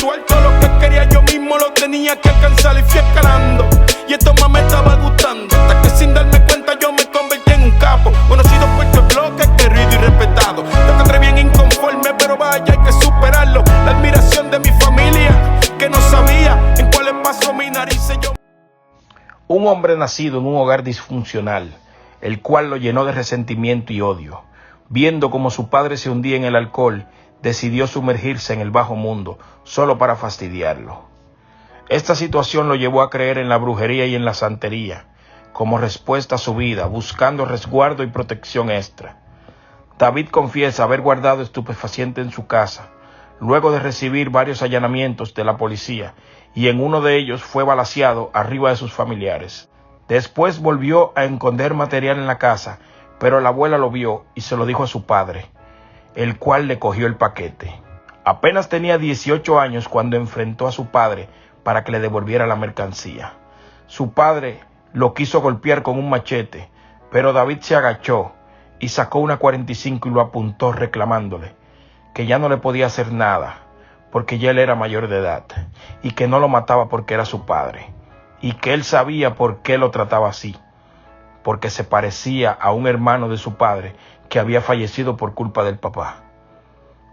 espiritual. Todo lo que quería yo mismo lo tenía que alcanzar y fui escalando. Y esto más me estaba gustando, hasta que sin darme cuenta yo me convertí en un capo, conocido por todo el bloque, querido y respetado. Yo encontré bien inconforme, pero vaya, hay que superarlo. La admiración de mi familia, que no sabía en cuáles pasos mi nariz yo. Un hombre nacido en un hogar disfuncional, el cual lo llenó de resentimiento y odio. Viendo cómo su padre se hundía en el alcohol, decidió sumergirse en el bajo mundo, solo para fastidiarlo. Esta situación lo llevó a creer en la brujería y en la santería, como respuesta a su vida, buscando resguardo y protección extra. David confiesa haber guardado estupefacientes en su casa, luego de recibir varios allanamientos de la policía, y en uno de ellos fue balaceado arriba de sus familiares. Después volvió a esconder material en la casa, pero la abuela lo vio y se lo dijo a su padre, el cual le cogió el paquete. Apenas tenía 18 años cuando enfrentó a su padre para que le devolviera la mercancía. Su padre lo quiso golpear con un machete, pero David se agachó y sacó una 45 y lo apuntó reclamándole que ya no le podía hacer nada porque ya él era mayor de edad y que no lo mataba porque era su padre y que él sabía por qué lo trataba así, porque se parecía a un hermano de su padre que había fallecido por culpa del papá,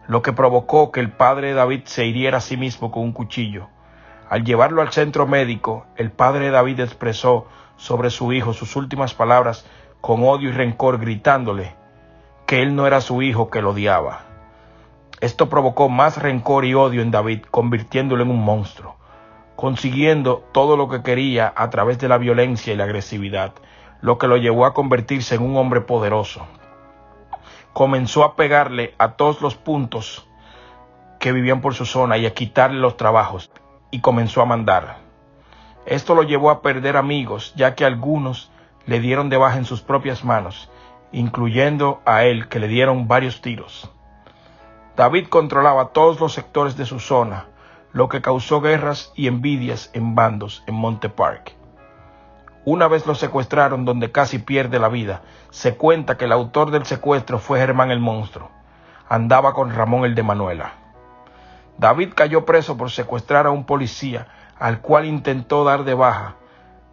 lo que provocó que el padre de David se hiriera a sí mismo con un cuchillo. Al llevarlo al centro médico, el padre de David expresó sobre su hijo sus últimas palabras con odio y rencor, gritándole que él no era su hijo, que lo odiaba. Esto provocó más rencor y odio en David, convirtiéndolo en un monstruo, consiguiendo todo lo que quería a través de la violencia y la agresividad, lo que lo llevó a convertirse en un hombre poderoso. Comenzó a pegarle a todos los puntos que vivían por su zona y a quitarle los trabajos, y comenzó a mandar. Esto lo llevó a perder amigos, ya que algunos le dieron de baja en sus propias manos, incluyendo a él, que le dieron varios tiros. David controlaba todos los sectores de su zona, lo que causó guerras y envidias en bandos en Monte Park. Una vez lo secuestraron, donde casi pierde la vida. Se cuenta que el autor del secuestro fue Germán el Monstruo. Andaba con Ramón el de Manuela. David cayó preso por secuestrar a un policía, al cual intentó dar de baja.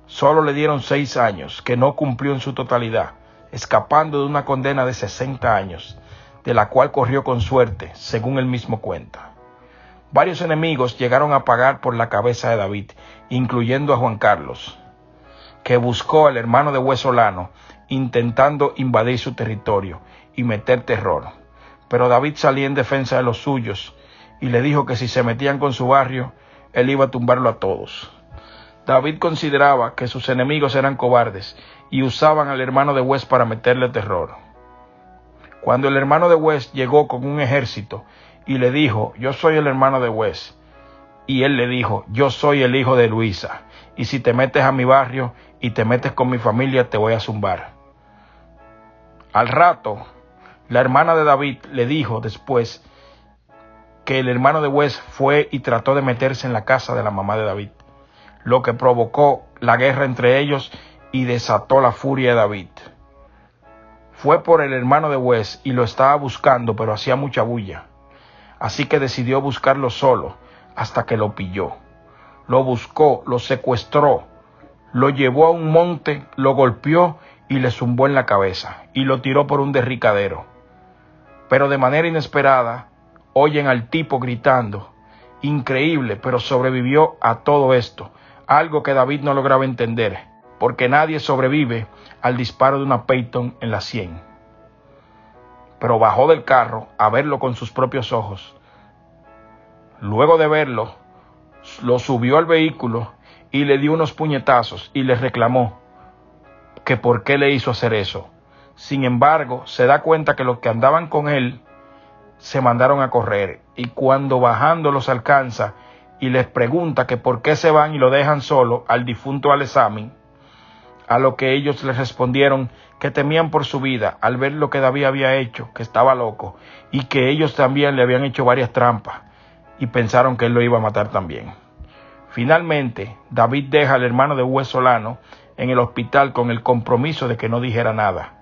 Solo le dieron 6 años, que no cumplió en su totalidad, escapando de una condena de 60 años, de la cual corrió con suerte, según él mismo cuenta. Varios enemigos llegaron a pagar por la cabeza de David, incluyendo a Juan Carlos, que buscó al hermano de Wes Solano, intentando invadir su territorio y meter terror. Pero David salía en defensa de los suyos, y le dijo que si se metían con su barrio, él iba a tumbarlo a todos. David consideraba que sus enemigos eran cobardes y usaban al hermano de Wes para meterle terror. Cuando el hermano de Wes llegó con un ejército y le dijo, yo soy el hermano de Wes, y él le dijo, yo soy el hijo de Luisa, y si te metes a mi barrio y te metes con mi familia, te voy a zumbar. Al rato, la hermana de David le dijo después que el hermano de Wes fue y trató de meterse en la casa de la mamá de David, lo que provocó la guerra entre ellos y desató la furia de David. Fue por el hermano de Wes y lo estaba buscando, pero hacía mucha bulla. Así que decidió buscarlo solo hasta que lo pilló. Lo buscó, lo secuestró, lo llevó a un monte, lo golpeó y le zumbó en la cabeza y lo tiró por un derricadero. Pero de manera inesperada, oyen al tipo gritando. Increíble, pero sobrevivió a todo esto, algo que David no lograba entender, porque nadie sobrevive al disparo de una Peyton en la 100. Pero bajó del carro a verlo con sus propios ojos. Luego de verlo, lo subió al vehículo y le dio unos puñetazos y le reclamó que por qué le hizo hacer eso. Sin embargo, se da cuenta que los que andaban con él se mandaron a correr, y cuando bajando los alcanza y les pregunta que por qué se van y lo dejan solo al difunto Al-Examin, a lo que ellos les respondieron que temían por su vida al ver lo que David había hecho, que estaba loco, y que ellos también le habían hecho varias trampas, y pensaron que él lo iba a matar también. Finalmente, David deja al hermano de Wes Solano en el hospital con el compromiso de que no dijera nada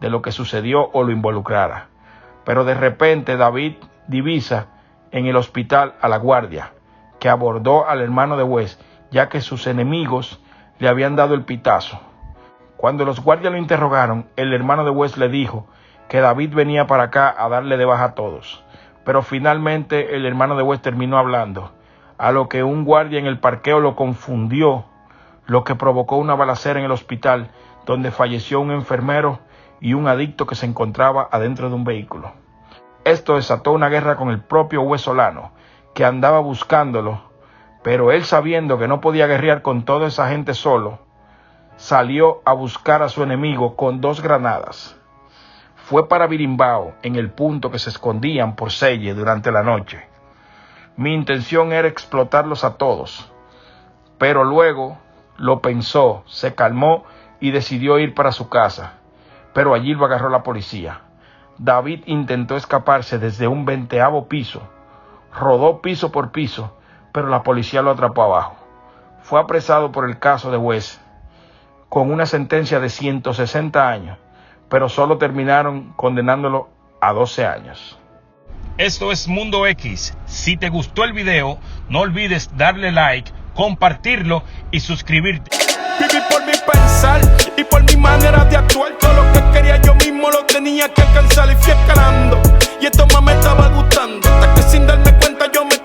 de lo que sucedió o lo involucrara. Pero de repente David divisa en el hospital a la guardia, que abordó al hermano de West, ya que sus enemigos le habían dado el pitazo. Cuando los guardias lo interrogaron, el hermano de West le dijo que David venía para acá a darle de baja a todos. Pero finalmente el hermano de West terminó hablando, a lo que un guardia en el parqueo lo confundió, lo que provocó una balacera en el hospital, donde falleció un enfermero y un adicto que se encontraba adentro de un vehículo. Esto desató una guerra con el propio West Solano, que andaba buscándolo, pero él, sabiendo que no podía guerrear con toda esa gente solo, salió a buscar a su enemigo con 2 granadas. Fue para Birimbao, en el punto que se escondían por Selle durante la noche. Mi intención era explotarlos a todos, pero luego lo pensó, se calmó y decidió ir para su casa, pero allí lo agarró la policía. David intentó escaparse desde un 20º piso, rodó piso por piso, pero la policía lo atrapó abajo. Fue apresado por el caso de West, con una sentencia de 160 años, pero solo terminaron condenándolo a 12 años. Esto es Mundo X. Si te gustó el video, no olvides darle like, compartirlo y suscribirte. Viví por mi pensar y por mi manera de actuar. Todo lo que quería yo mismo lo tenía que alcanzar y fui escalando. Y esto más me estaba gustando, hasta que sin darme cuenta yo me